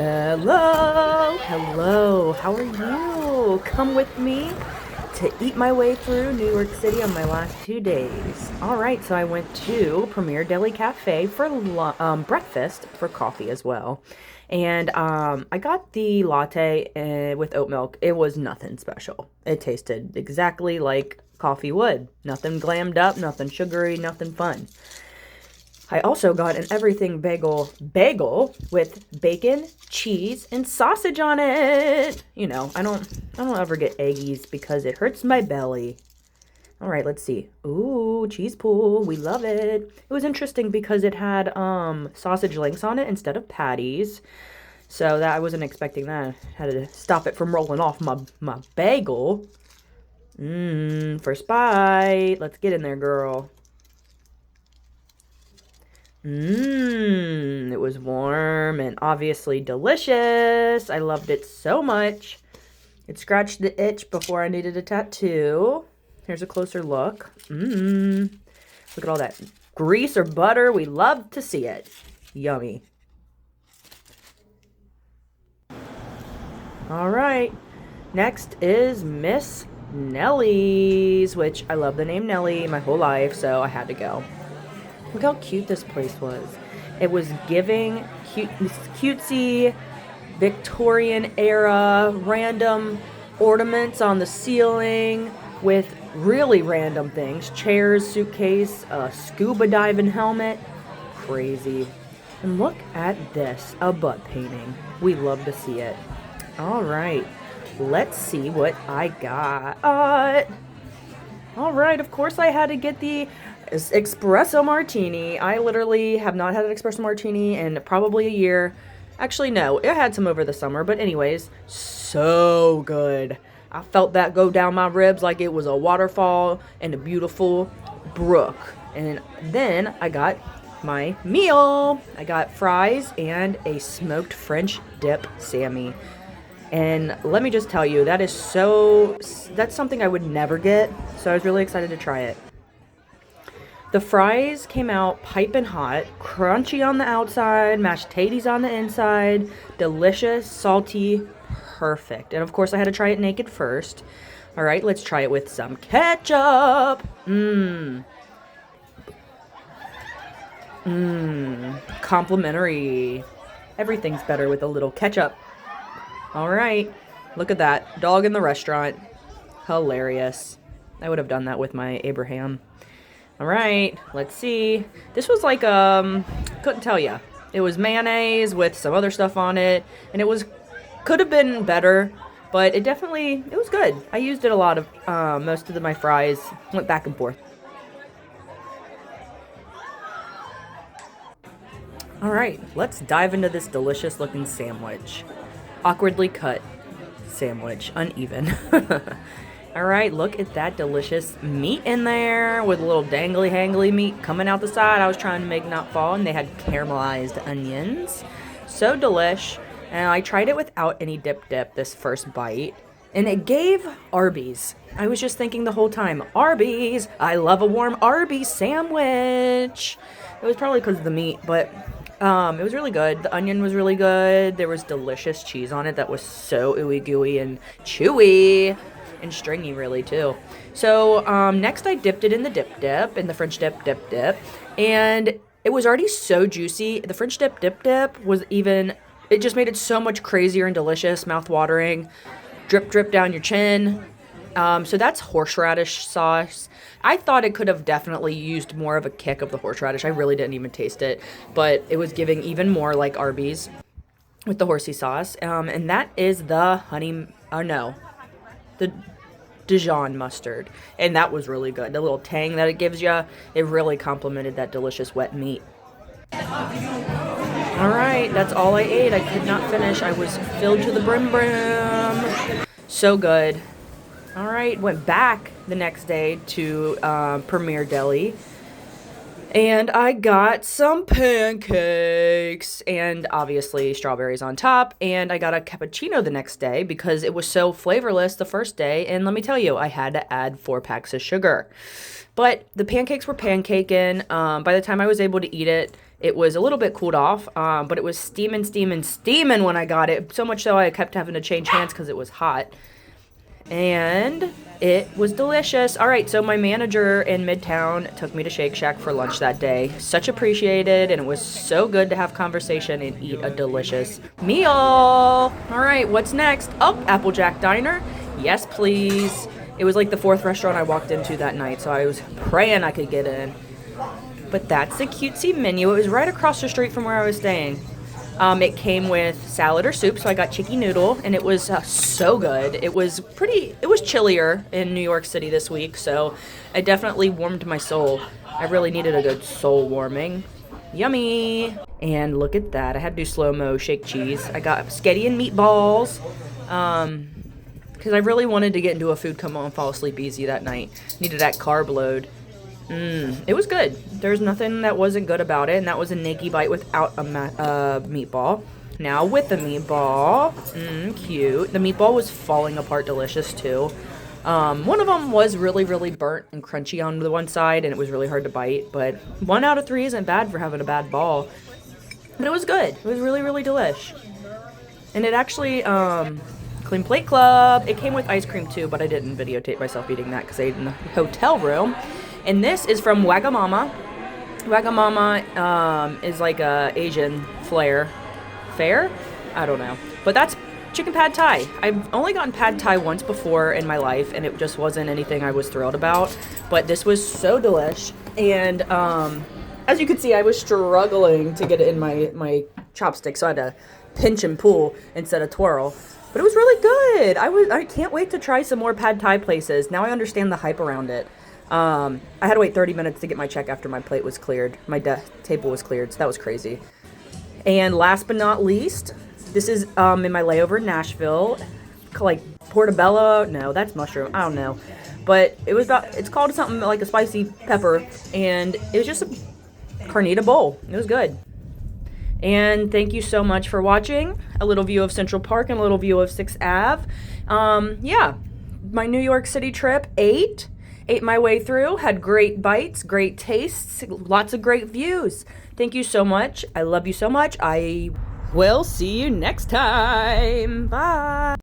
Hello, hello, how are you? Come with me to eat my way through New York City on my last 2 days. All right, so I went to Premier Deli Cafe for breakfast, for coffee as well. And I got the latte with oat milk. It was nothing special. It tasted exactly like coffee would. Nothing glammed up, nothing sugary, nothing fun. I also got an everything bagel with bacon, cheese, and sausage on it. You know, I don't ever get eggies because it hurts my belly. All right, let's see. Ooh, cheese pool. We love it. It was interesting because it had sausage links on it instead of patties. So that I wasn't expecting that. Had to stop it from rolling off my bagel. First bite. Let's get in there, girl. It was warm and obviously delicious. I loved it so much. It scratched the itch before I needed a tattoo. Here's a closer look. Look at all that grease or butter. We love to see it. Yummy. All right. Next is Miss Nellie's, which I love the name Nellie my whole life, so I had to go. Look how cute this place was. It was giving cutesy Victorian era random ornaments on the ceiling with really random things. Chairs, suitcase, a scuba diving helmet. Crazy. And look at this, a butt painting. We love to see it. All right, let's see what I got. All right, of course I had to get the espresso martini. I literally have not had an espresso martini in probably a year. Actually, no, I had some over the summer, but anyways, so good. I felt that go down my ribs like it was a waterfall and a beautiful brook. And then I got my meal. I got fries and a smoked French dip Sammy. And let me just tell you, that's something I would never get. So I was really excited to try it. The fries came out piping hot, crunchy on the outside, mashed tatties on the inside, delicious, salty, perfect. And of course I had to try it naked first. All right, let's try it with some ketchup. Complimentary. Everything's better with a little ketchup. All right, look at that. Dog in the restaurant. Hilarious. I would have done that with my Abraham. All right, let's see. This was like, couldn't tell you. It was mayonnaise with some other stuff on it, and could have been better, but it was good. I used it a lot of, most of my fries went back and forth. All right, let's dive into this delicious looking sandwich. Awkwardly cut sandwich, uneven. All right, look at that delicious meat in there with a little dangly-hangly meat coming out the side. I was trying to make not fall, and they had caramelized onions. So delish. And I tried it without any dip this first bite, and it gave Arby's. I was just thinking the whole time, Arby's. I love a warm Arby's sandwich. It was probably because of the meat, but it was really good. The onion was really good. There was delicious cheese on it that was so ooey gooey and chewy. And stringy, really, too. So, next I dipped it in the dip, in the French dip. And it was already so juicy. The French dip was it just made it so much crazier and delicious, mouth-watering. Drip down your chin. So that's horseradish sauce. I thought it could have definitely used more of a kick of the horseradish. I really didn't even taste it. But it was giving even more like Arby's with the horsey sauce. And that is the the Dijon mustard, and that was really good. The little tang that it gives you, it really complemented that delicious wet meat. All right, that's all I ate. I could not finish. I was filled to the brim. So good. All right, went back the next day to Premier Deli, and I got some pancakes and obviously strawberries on top. And I got a cappuccino the next day because it was so flavorless the first day. And let me tell you, I had to add 4 packs of sugar. But the pancakes were pancaking. By the time I was able to eat it, It was a little bit cooled off, but it was steaming when I got it. So much so I kept having to change hands because it was hot. And it was delicious. All right, so my manager in Midtown took me to Shake Shack for lunch that day. Such appreciated, and it was so good to have conversation and eat a delicious meal. All right, what's next? Oh, Applejack Diner. Yes, please. It was like the 4th restaurant I walked into that night, so I was praying I could get in. But that's the cutesy menu. It was right across the street from where I was staying. It came with salad or soup, so I got chicky noodle, and it was so good. It was chillier in New York City this week, so it definitely warmed my soul. I really needed a good soul warming. Yummy! And look at that. I had to do slow-mo shake cheese. I got spaghetti and meatballs, because I really wanted to get into a food coma and fall asleep easy that night. Needed that carb load. It was good. There's nothing that wasn't good about it, and that was a Naked bite without a meatball. Now with the meatball, cute. The meatball was falling apart delicious too. One of them was really, really burnt and crunchy on the one side, and it was really hard to bite, but 1 out of 3 isn't bad for having a bad ball. But it was good. It was really, really delish. And it actually, Clean Plate Club. It came with ice cream too, but I didn't videotape myself eating that because I ate in the hotel room. And this is from Wagamama. Wagamama is like a Asian fare? I don't know. But that's chicken pad thai. I've only gotten pad thai once before in my life, and it just wasn't anything I was thrilled about. But this was so delish. And as you can see, I was struggling to get it in my chopstick, so I had to pinch and pull instead of twirl. But it was really good. I can't wait to try some more pad thai places. Now I understand the hype around it. I had to wait 30 minutes to get my check after my plate was cleared. My table was cleared, so that was crazy. And last but not least, this is in my layover in Nashville, like portobello. No, that's mushroom. I don't know, but it's called something like a spicy pepper, and it was just a carnita bowl. It was good. And thank you so much for watching. A little view of Central Park and a little view of 6th Ave. Yeah, my New York City trip, ate my way through, had great bites, great tastes, lots of great views. Thank you so much. I love you so much. I will see you next time. Bye.